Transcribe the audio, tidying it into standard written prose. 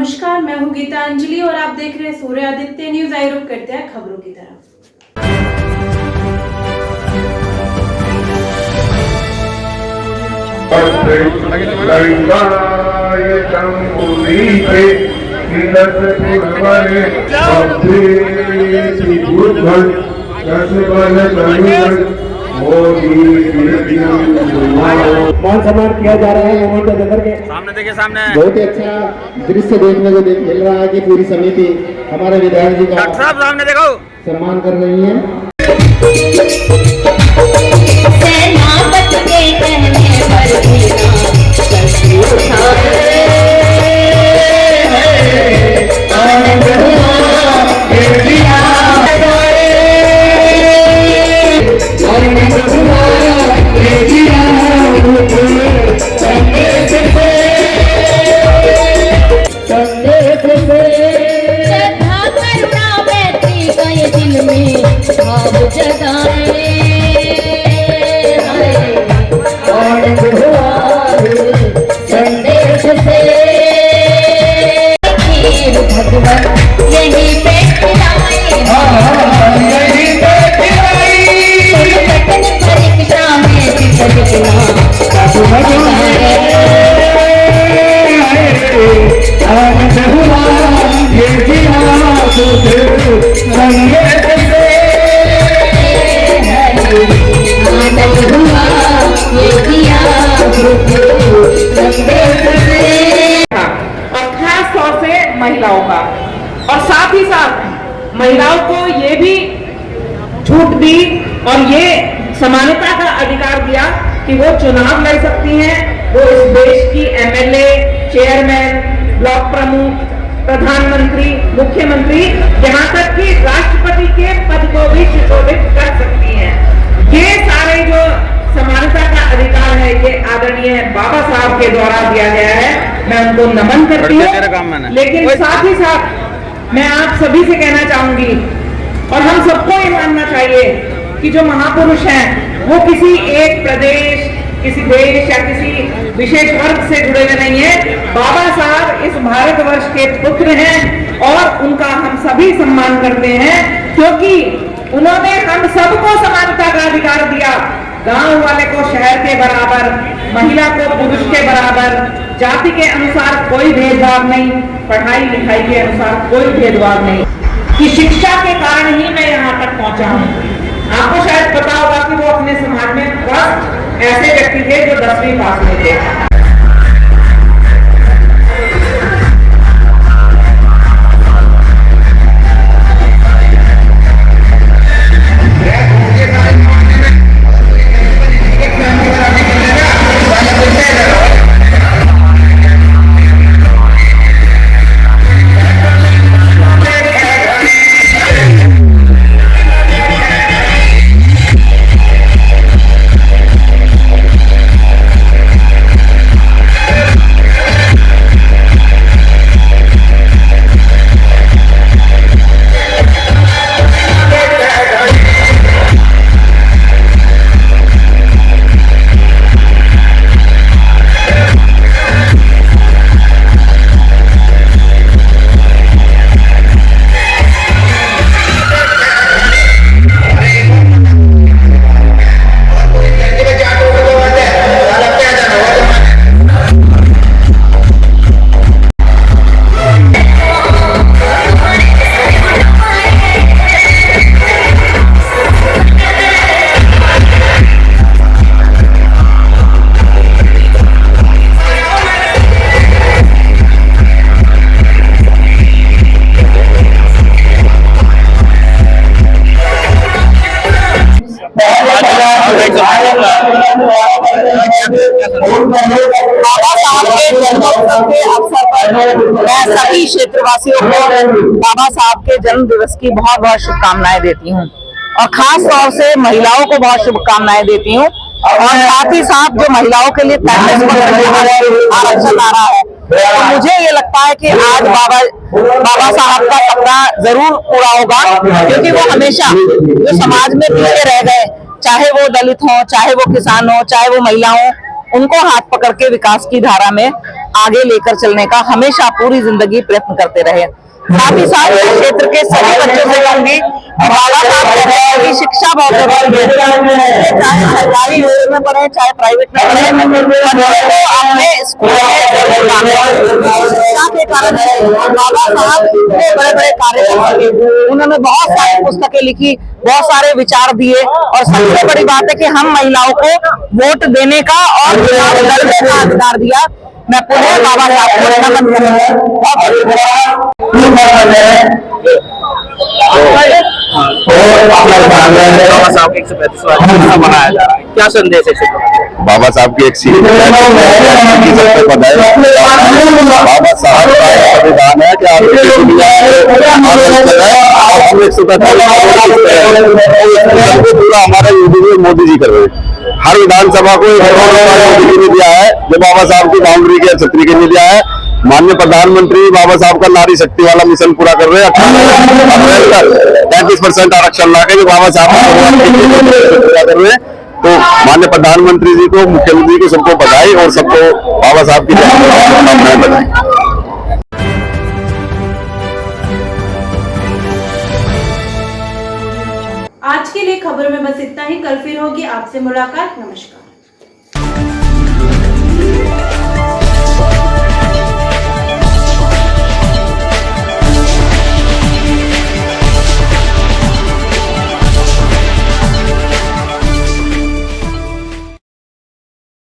नमस्कार, मैं हूँ गीता अंजलि और आप देख रहे हैं सूर्य आदित्य न्यूज। आइए रुक करते हैं खबरों की तरफ। मान सम्मान किया जा रहा है मोमेंट नगर के सामने देखिए, सामने बहुत ही अच्छा दृश्य देखने को मिल रहा है कि पूरी समिति हमारे विधायक जी का डॉक्टर साहब सामने देखो सम्मान कर रही है। महिलाओं का, और साथ ही साथ महिलाओं को ये भी छूट दी और ये समानता का अधिकार दिया कि वो चुनाव लड़ सकती हैं। वो इस देश की एमएलए, चेयरमैन, ब्लॉक प्रमुख, प्रधानमंत्री, मुख्यमंत्री, यहाँ तक कि राष्ट्रपति के पद को भी सुशोभित कर सकती हैं। ये सारे जो समानता का अधिकार है ये आदरणीय बाबा साहब के द्वारा दिया गया है। मैं उनको नमन करती हूँ, लेकिन साथ ही साथ मैं आप सभी से कहना चाहूंगी और हम सबको ये मानना चाहिए कि जो महापुरुष हैं वो किसी एक प्रदेश, किसी देश या किसी विशेष वर्ग से जुड़े हुए नहीं है। बाबा साहब इस भारतवर्ष के पुत्र हैं और उनका हम सभी सम्मान करते हैं, क्योंकि उन्होंने हम सबको समानता का अधिकार दिया। गांव वाले को शहर के बराबर, महिला को पुरुष के बराबर, जाति के अनुसार कोई भेदभाव नहीं, पढ़ाई लिखाई के अनुसार कोई भेदभाव नहीं। कि शिक्षा के कारण ही मैं यहाँ तक पहुंचा हूँ। आपको शायद पता होगा कि वो अपने समाज में फर्स्ट ऐसे व्यक्ति थे जो 10वीं पास में थे। बाबा साहब के जन्मोत्सव के अवसर पर मैं सभी क्षेत्रवासियों को बाबा साहब के जन्म दिवस की बहुत बहुत शुभकामनाएं देती हूँ और खास तौर से महिलाओं को बहुत शुभकामनाएं देती हूँ। और साथ ही साथ जो महिलाओं के लिए 35% आरक्षण आ रहा है, तो मुझे ये लगता है कि आज बाबा साहब का सपना जरूर पूरा होगा, क्योंकि वो हमेशा जो समाज में पीछे रह गए, चाहे वो दलित हो, चाहे वो किसान हो, चाहे वो महिला हो, उनको हाथ पकड़ के विकास की धारा में आगे लेकर चलने का हमेशा पूरी जिंदगी प्रयत्न करते रहे। साथ ही साथ इस क्षेत्र के सभी बच्चों से कहूंगी, बाबा साहब कहते हैं कि शिक्षा बहुत जरूरी है, चाहे सरकारी स्कूल में पढ़े चाहे प्राइवेट में पढ़े, बच्चों को अपने स्कूल में जरूर डालें। शिक्षा के कारण बाबा साहब इतने बड़े बड़े कार्य कर सके। उन्होंने बहुत सारी पुस्तकें लिखी, बहुत सारे विचार दिए, और सबसे बड़ी बात है कि हम महिलाओं को वोट देने का और चुनाव लड़ने का अधिकार दिया। मैं पुनः बाबा साहब को नमन बाबा साहब के 135वां मनाया जा रहा है, क्या संदेश है? बाबा साहब की एक सीख बाबा साहब का संविधान है कि पूरा हमारा यूपी मोदी जी कर रहे हैं। हर विधानसभा को मोदी जी ने दिया है, जो बाबा साहब की बाउंड्री के छतरी के लिए दिया है। माननीय प्रधानमंत्री बाबा साहब का नारी शक्ति वाला मिशन पूरा कर रहे हैं। 35% आरक्षण ला के जो बाबा साहब पूरा कर रहे हैं, तो माननीय प्रधानमंत्री जी को, मुख्यमंत्री को, सबको बधाई, और सबको बाबा साहब की बधाई। आज के लिए खबर में बस इतना ही। कल फिर होगी आपसे मुलाकात। नमस्कार।